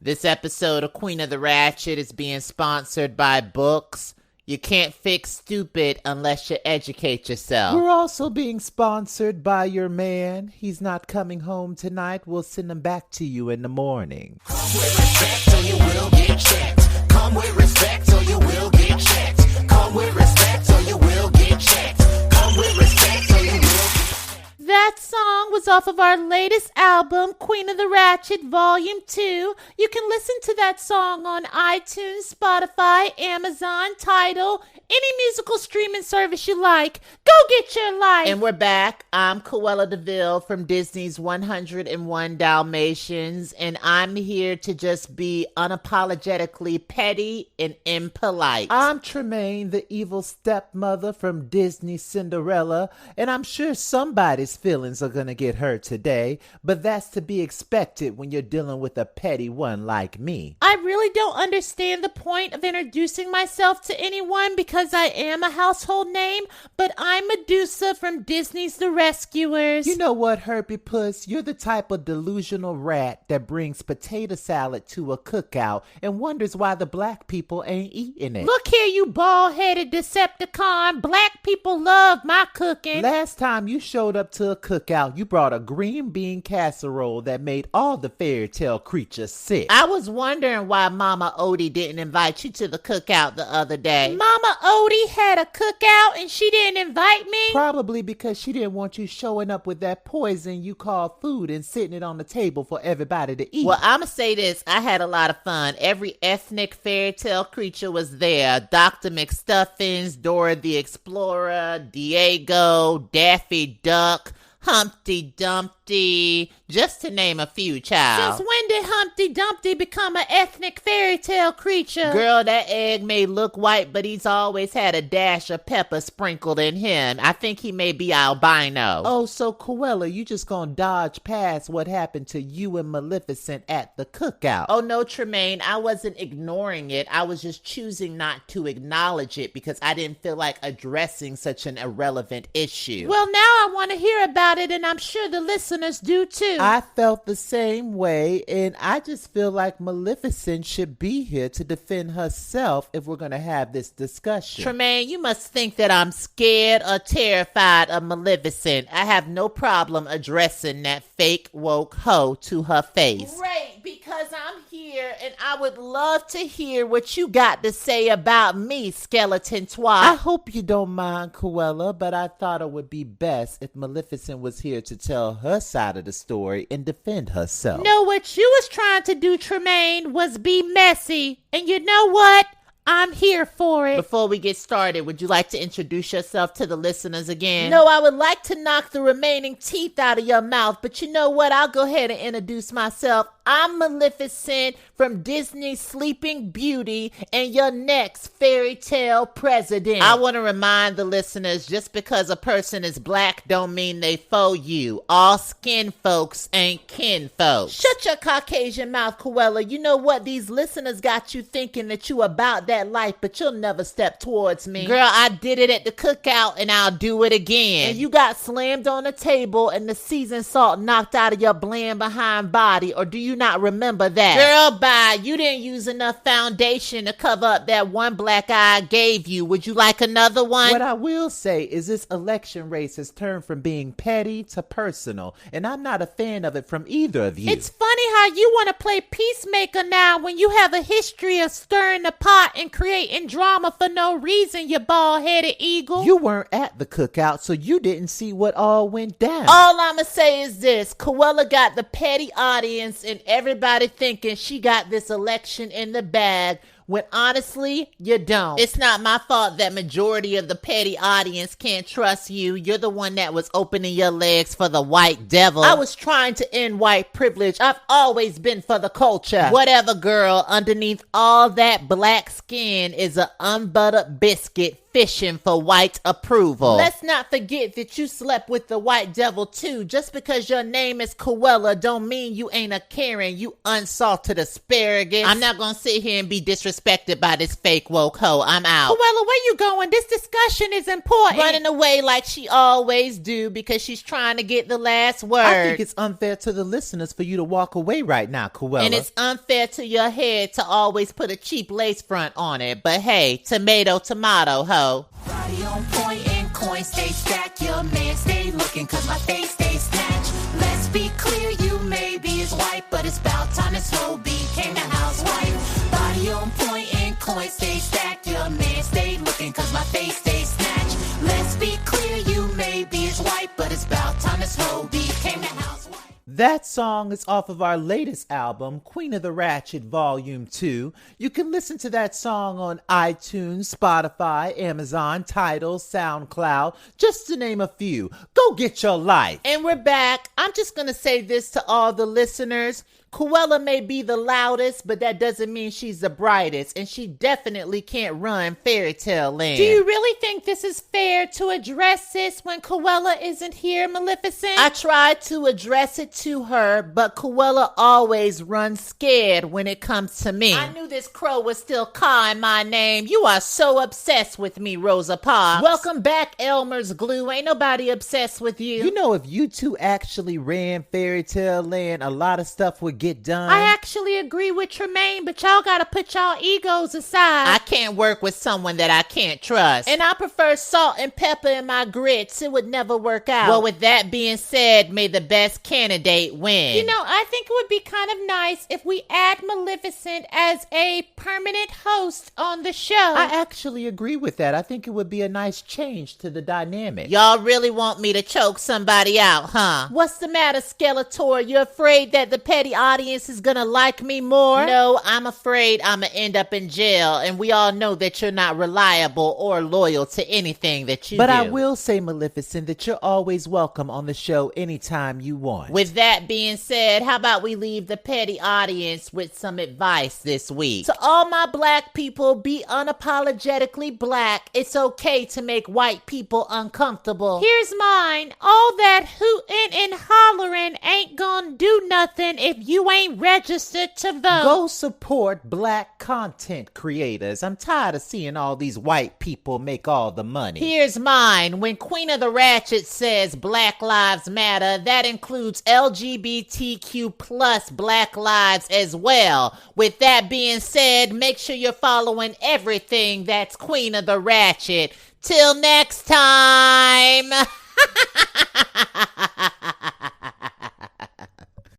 This episode of Queen of the Ratchet is being sponsored by books. You can't fix stupid unless you educate yourself. We're also being sponsored by your man. He's not coming home tonight. We'll send him back to you in the morning. Come with respect or you will get checked. Come with respect or you will get checked. Come with respect or you will get checked. Come with respect or you will get checked. That song was off of our latest album, Queen of the Ratchet Volume 2. You can listen to that song on iTunes, Spotify, Amazon, Tidal, any musical streaming service you like. Go get your life. And we're back. I'm Cruella DeVille from Disney's 101 Dalmatians, and I'm here to just be unapologetically petty and impolite. I'm Tremaine, the evil stepmother from Disney's Cinderella, and I'm sure somebody's feelings are going to get hurt today, but that's to be expected when you're dealing with a petty one like me. I really don't understand the point of introducing myself to anyone because I am a household name, but I'm Medusa from Disney's The Rescuers. You know what, Herpy Puss? You're the type of delusional rat that brings potato salad to a cookout and wonders why the black people ain't eating it. Look here, you bald-headed Decepticon. Black people love my cooking. Last time you showed up to a cookout, you brought a green bean casserole that made all the fairy tale creatures sick. I was wondering why Mama Odie didn't invite you to the cookout the other day. Mama Odie had a cookout and she didn't invite me? Probably because she didn't want you showing up with that poison you call food and sitting it on the table for everybody to eat. Well, I'ma say this. I had a lot of fun. Every ethnic fairy tale creature was there. Dr. McStuffins, Dora the Explorer, Diego, Daffy Duck, Humpty Dumpty, just to name a few, child. Since when did Humpty Dumpty become an ethnic fairy tale creature? Girl, that egg may look white, but he's always had a dash of pepper sprinkled in him. I think he may be albino. Oh, so Cruella, you just gonna dodge past what happened to you and Malificent at the cookout? Oh, no, Tremaine, I wasn't ignoring it. I was just choosing not to acknowledge it because I didn't feel like addressing such an irrelevant issue. Well, now I want to hear about it, and I'm sure the listeners do too. I felt the same way, and I just feel like Maleficent should be here to defend herself if we're going to have this discussion. Tremaine, you must think that I'm scared or terrified of Maleficent. I have no problem addressing that fake woke hoe to her face. Great, because I'm Here, and I would love to hear what you got to say about me, skeleton twat. I hope you don't mind, Cruella, but I thought it would be best if Maleficent was here to tell her side of the story and defend herself. No, what you was trying to do, Tremaine, was be messy. And you know what? I'm here for it. Before we get started, would you like to introduce yourself to the listeners again? No, I would like to knock the remaining teeth out of your mouth, but you know what? I'll go ahead and introduce myself. I'm Malificent from Disney's Sleeping Beauty and your next fairy tale president. I want to remind the listeners, just because a person is black don't mean they faux you. All skin folks ain't kin folks. Shut your Caucasian mouth, Cruella. You know what? These listeners got you thinking that you about that life, but you'll never step towards me. Girl, I did it at the cookout and I'll do it again. And you got slammed on the table and the seasoned salt knocked out of your bland behind body, or do you not remember that? Girl, bye. You didn't use enough foundation to cover up that one black eye I gave you. Would you like another one? What I will say is this election race has turned from being petty to personal, and I'm not a fan of it from either of you. It's funny how you want to play peacemaker now when you have a history of stirring the pot and creating drama for no reason, you bald-headed eagle. You weren't at the cookout, so you didn't see what all went down. All I'ma say is this. Cruella got the petty audience and everybody thinking she got this election in the bag, when honestly, you don't. It's not my fault that majority of the petty audience can't trust you. You're the one that was opening your legs for the white devil. I was trying to end white privilege. I've always been for the culture. Whatever, girl. Underneath all that black skin is an unbuttered biscuit fishing for white approval. Let's not forget that you slept with the white devil too. Just because your name is Cruella don't mean you ain't a Karen, you unsalted asparagus. I'm not gonna sit here and be disrespectful disrespected by this fake woke hoe. I'm out. Cruella, where you going? This discussion is important. Running away like she always do because she's trying to get the last word. I think it's unfair to the listeners for you to walk away right now, Cruella. And it's unfair to your head to always put a cheap lace front on it. But hey, tomato, tomato, ho. Body on point and coin stay stacked. Your man stay looking cause my face stay snatched. Let's be clear, you may be his wife, but it's about time his whole became a housewife. Body on point and coin stay stacked. Your man stay looking cause my face stay snatched. Let's be clear, you may be his wife, but it's about time his whole became a housewife. That song is off of our latest album, Queen of the Ratchet Volume 2. You can listen to that song on iTunes, Spotify, Amazon, Tidal, SoundCloud, just to name a few. Go get your life. And we're back. I'm just going to say this to all the listeners. Cruella may be the loudest, but that doesn't mean she's the brightest, and she definitely can't run fairytale land. Do you really think this is fair to address this when Cruella isn't here, Maleficent? I tried to address it to her, but Cruella always runs scared when it comes to me. I knew this crow was still calling my name. You are so obsessed with me, Rosa Parks. Welcome back, Elmer's Glue. Ain't nobody obsessed with you. You know, if you two actually ran fairytale land, a lot of stuff would get done. I actually agree with Tremaine, but y'all gotta put y'all egos aside. I can't work with someone that I can't trust. And I prefer salt and pepper in my grits. It would never work out. Well, with that being said, may the best candidate win. You know, I think it would be kind of nice if we add Maleficent as a permanent host on the show. I actually agree with that. I think it would be a nice change to the dynamic. Y'all really want me to choke somebody out, huh? What's the matter, Skeletor? You afraid that the petty audience is gonna like me more? No, I'm afraid I'm gonna end up in jail, and we all know that you're not reliable or loyal to anything that you do. But I will say, Maleficent, that you're always welcome on the show anytime you want. With that being said, how about we leave the petty audience with some advice this week? To all my black people, be unapologetically black. It's okay to make white people uncomfortable. Here's mine. All that hootin' and hollering ain't gonna do nothing if you ain't registered to vote. Go support black content creators. I'm tired of seeing all these white people make all the money. Here's mine. When Queen of the Ratchet says Black Lives Matter, that includes LGBTQ plus Black lives as well. With that being said, make sure you're following everything that's Queen of the Ratchet. Till next time.